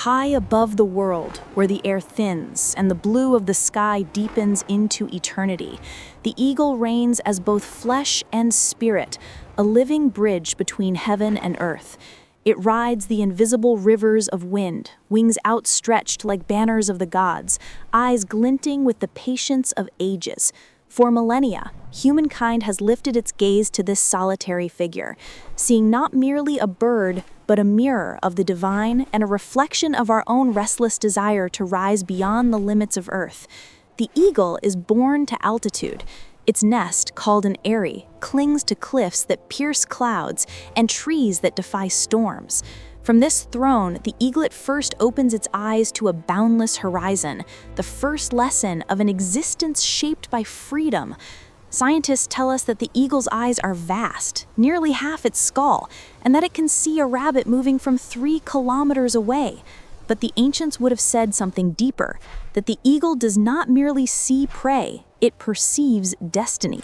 High above the world, where the air thins and the blue of the sky deepens into eternity, the eagle reigns as both flesh and spirit, a living bridge between heaven and earth. It rides the invisible rivers of wind, wings outstretched like banners of the gods, eyes glinting with the patience of ages. For millennia, humankind has lifted its gaze to this solitary figure, seeing not merely a bird, but a mirror of the divine and a reflection of our own restless desire to rise beyond the limits of Earth. The eagle is born to altitude. Its nest, called an eyrie, clings to cliffs that pierce clouds and trees that defy storms. From this throne, the eaglet first opens its eyes to a boundless horizon, the first lesson of an existence shaped by freedom. Scientists tell us that the eagle's eyes are vast, nearly half its skull, and that it can see a rabbit moving from 3 kilometers away. But the ancients would have said something deeper, that the eagle does not merely see prey, it perceives destiny.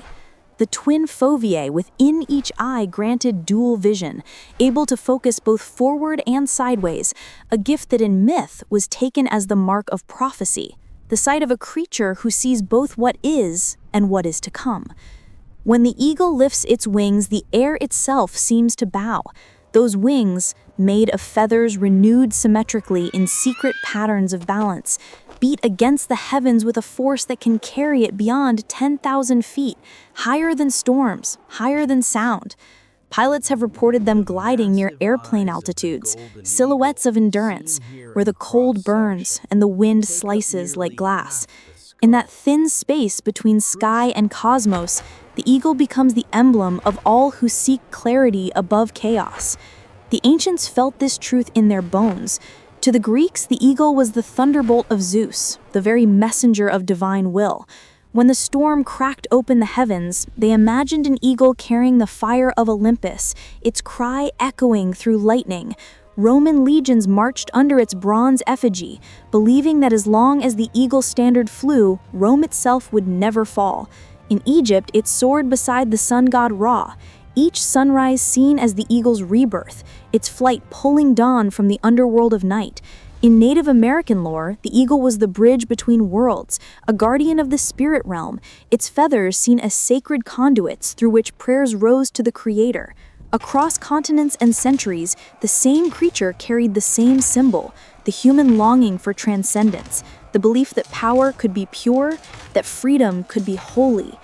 The twin foveae within each eye granted dual vision, able to focus both forward and sideways, a gift that in myth was taken as the mark of prophecy, the sight of a creature who sees both what is and what is to come. When the eagle lifts its wings, the air itself seems to bow. Those wings, made of feathers renewed symmetrically in secret patterns of balance, beat against the heavens with a force that can carry it beyond 10,000 feet, higher than storms, higher than sound. Pilots have reported them gliding near airplane altitudes, silhouettes of endurance, where the cold burns and the wind slices like glass. In that thin space between sky and cosmos, the eagle becomes the emblem of all who seek clarity above chaos. The ancients felt this truth in their bones. To the Greeks, the eagle was the thunderbolt of Zeus, the very messenger of divine will. When the storm cracked open the heavens, they imagined an eagle carrying the fire of Olympus, its cry echoing through lightning. Roman legions marched under its bronze effigy, believing that as long as the eagle standard flew, Rome itself would never fall. In Egypt, it soared beside the sun god Ra, each sunrise seen as the eagle's rebirth, its flight pulling dawn from the underworld of night. In Native American lore, the eagle was the bridge between worlds, a guardian of the spirit realm, its feathers seen as sacred conduits through which prayers rose to the Creator. Across continents and centuries, the same creature carried the same symbol, the human longing for transcendence, the belief that power could be pure, that freedom could be holy.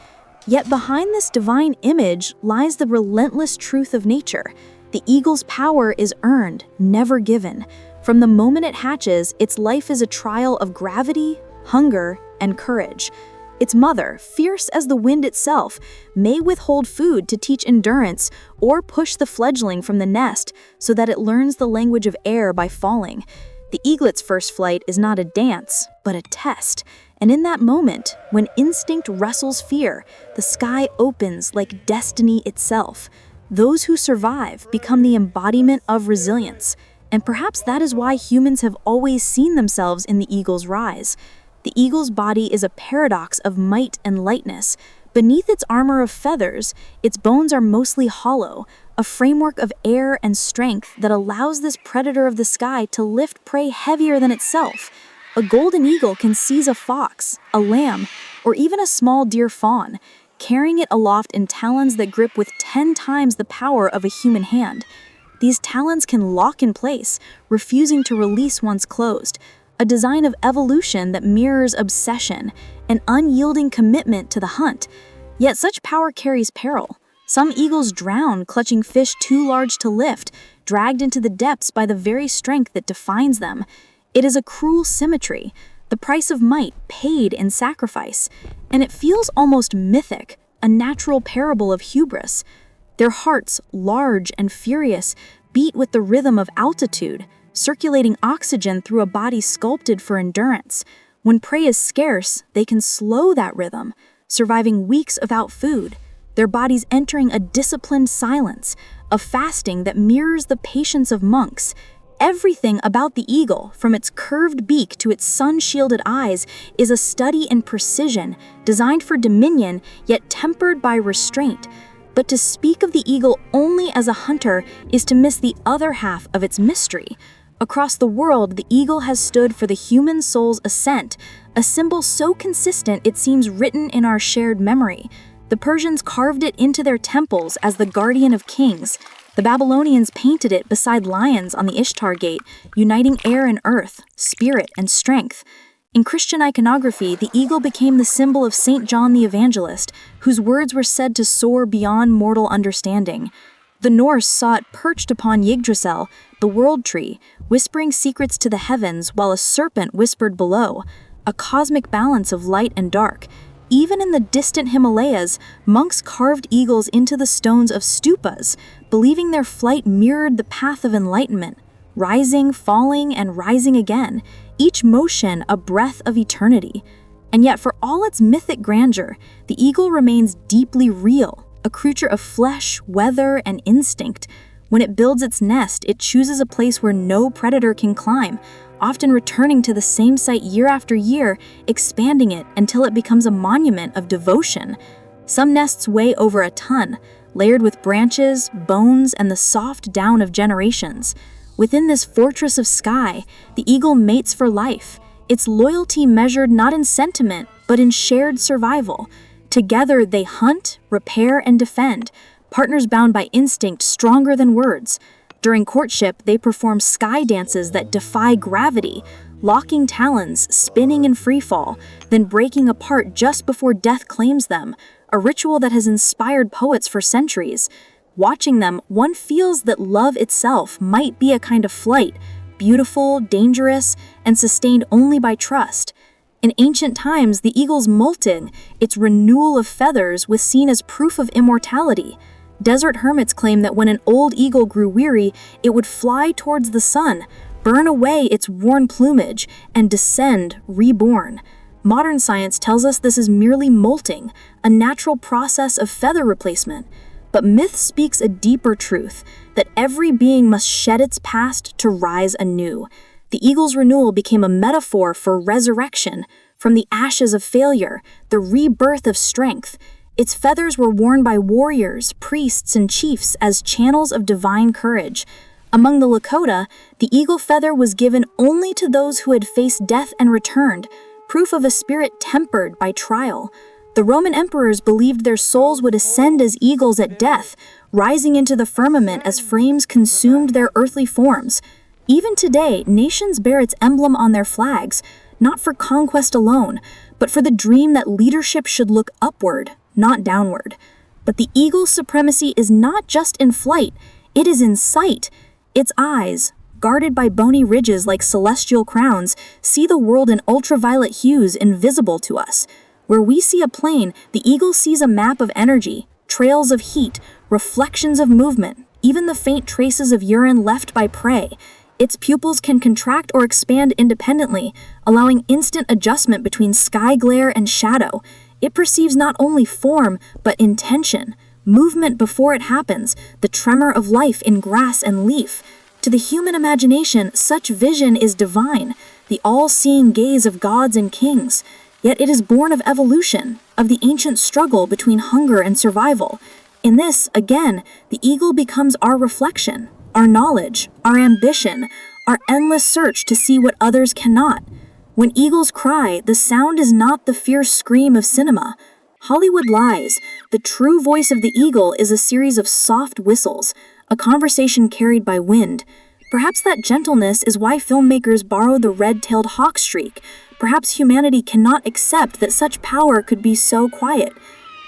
Yet behind this divine image lies the relentless truth of nature. The eagle's power is earned, never given. From the moment it hatches, its life is a trial of gravity, hunger, and courage. Its mother, fierce as the wind itself, may withhold food to teach endurance or push the fledgling from the nest so that it learns the language of air by falling. The eaglet's first flight is not a dance, but a test. And in that moment, when instinct wrestles fear, the sky opens like destiny itself. Those who survive become the embodiment of resilience. And perhaps that is why humans have always seen themselves in the eagle's rise. The eagle's body is a paradox of might and lightness. Beneath its armor of feathers, its bones are mostly hollow, a framework of air and strength that allows this predator of the sky to lift prey heavier than itself. A golden eagle can seize a fox, a lamb, or even a small deer fawn, carrying it aloft in talons that grip with 10 times the power of a human hand. These talons can lock in place, refusing to release once closed, a design of evolution that mirrors obsession, an unyielding commitment to the hunt. Yet such power carries peril. Some eagles drown clutching fish too large to lift, dragged into the depths by the very strength that defines them. It is a cruel symmetry, the price of might paid in sacrifice, and it feels almost mythic, a natural parable of hubris. Their hearts, large and furious, beat with the rhythm of altitude, circulating oxygen through a body sculpted for endurance. When prey is scarce, they can slow that rhythm, surviving weeks without food, their bodies entering a disciplined silence, a fasting that mirrors the patience of monks. Everything about the eagle, from its curved beak to its sun-shielded eyes, is a study in precision, designed for dominion, yet tempered by restraint. But to speak of the eagle only as a hunter is to miss the other half of its mystery. Across the world, the eagle has stood for the human soul's ascent, a symbol so consistent it seems written in our shared memory. The Persians carved it into their temples as the guardian of kings. The Babylonians painted it beside lions on the Ishtar gate, uniting air and earth, spirit and strength. In Christian iconography, the eagle became the symbol of Saint John the Evangelist, whose words were said to soar beyond mortal understanding. The Norse saw it perched upon Yggdrasil, the world tree, whispering secrets to the heavens while a serpent whispered below, a cosmic balance of light and dark. Even in the distant Himalayas, monks carved eagles into the stones of stupas, believing their flight mirrored the path of enlightenment, rising, falling, and rising again, each motion a breath of eternity. And yet, for all its mythic grandeur, the eagle remains deeply real, a creature of flesh, weather, and instinct. When it builds its nest, it chooses a place where no predator can climb, often returning to the same site year after year, expanding it until it becomes a monument of devotion. Some nests weigh over a ton, layered with branches, bones, and the soft down of generations. Within this fortress of sky, the eagle mates for life, its loyalty measured not in sentiment, but in shared survival. Together they hunt, repair, and defend, partners bound by instinct stronger than words. During courtship, they perform sky dances that defy gravity, locking talons, spinning in freefall, then breaking apart just before death claims them, a ritual that has inspired poets for centuries. Watching them, one feels that love itself might be a kind of flight, beautiful, dangerous, and sustained only by trust. In ancient times, the eagle's molting, its renewal of feathers, was seen as proof of immortality. Desert hermits claim that when an old eagle grew weary, it would fly towards the sun, burn away its worn plumage, and descend reborn. Modern science tells us this is merely molting, a natural process of feather replacement. But myth speaks a deeper truth, that every being must shed its past to rise anew. The eagle's renewal became a metaphor for resurrection, from the ashes of failure, the rebirth of strength. Its feathers were worn by warriors, priests, and chiefs as channels of divine courage. Among the Lakota, the eagle feather was given only to those who had faced death and returned, proof of a spirit tempered by trial. The Roman emperors believed their souls would ascend as eagles at death, rising into the firmament as flames consumed their earthly forms. Even today, nations bear its emblem on their flags, not for conquest alone, but for the dream that leadership should look upward, not downward. But the eagle's supremacy is not just in flight, it is in sight. Its eyes, guarded by bony ridges like celestial crowns, see the world in ultraviolet hues invisible to us. Where we see a plane, the eagle sees a map of energy, trails of heat, reflections of movement, even the faint traces of urine left by prey. Its pupils can contract or expand independently, allowing instant adjustment between sky glare and shadow. It perceives not only form, but intention, movement before it happens, the tremor of life in grass and leaf. To the human imagination, such vision is divine, the all-seeing gaze of gods and kings. Yet it is born of evolution, of the ancient struggle between hunger and survival. In this, again, the eagle becomes our reflection, our knowledge, our ambition, our endless search to see what others cannot. When eagles cry, the sound is not the fierce scream of cinema. Hollywood lies. The true voice of the eagle is a series of soft whistles, a conversation carried by wind. Perhaps that gentleness is why filmmakers borrow the red-tailed hawk shriek. Perhaps humanity cannot accept that such power could be so quiet.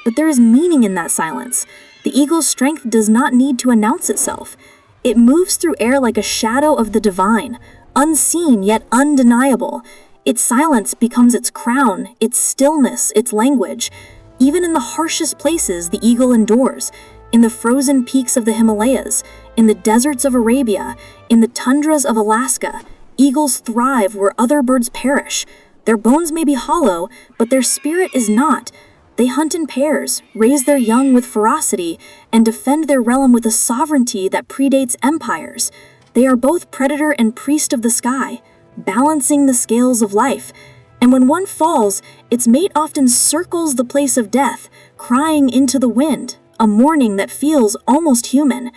But there is meaning in that silence. The eagle's strength does not need to announce itself. It moves through air like a shadow of the divine, unseen yet undeniable. Its silence becomes its crown, its stillness, its language. Even in the harshest places, the eagle endures. In the frozen peaks of the Himalayas, in the deserts of Arabia, in the tundras of Alaska, eagles thrive where other birds perish. Their bones may be hollow, but their spirit is not. They hunt in pairs, raise their young with ferocity, and defend their realm with a sovereignty that predates empires. They are both predator and priest of the sky, balancing the scales of life. And when one falls, its mate often circles the place of death, crying into the wind, a mourning that feels almost human.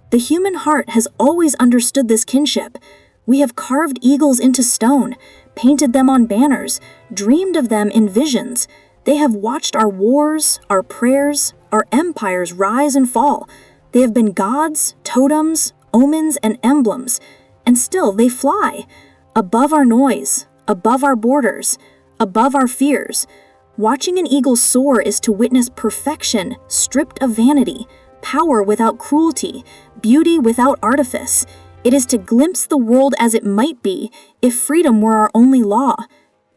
The human heart has always understood this kinship. We have carved eagles into stone, painted them on banners, dreamed of them in visions. They have watched our wars, our prayers, our empires rise and fall. They have been gods, totems, omens, and emblems. And still they fly, above our noise, above our borders, above our fears. Watching an eagle soar is to witness perfection stripped of vanity, power without cruelty, beauty without artifice. It is to glimpse the world as it might be if freedom were our only law.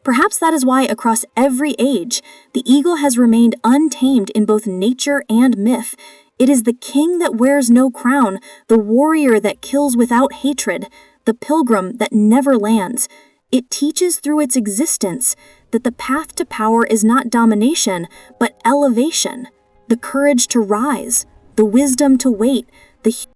Perhaps that is why across every age, the eagle has remained untamed in both nature and myth. It is the king that wears no crown, the warrior that kills without hatred, the pilgrim that never lands. It teaches through its existence that the path to power is not domination, but elevation, the courage to rise, the wisdom to wait, the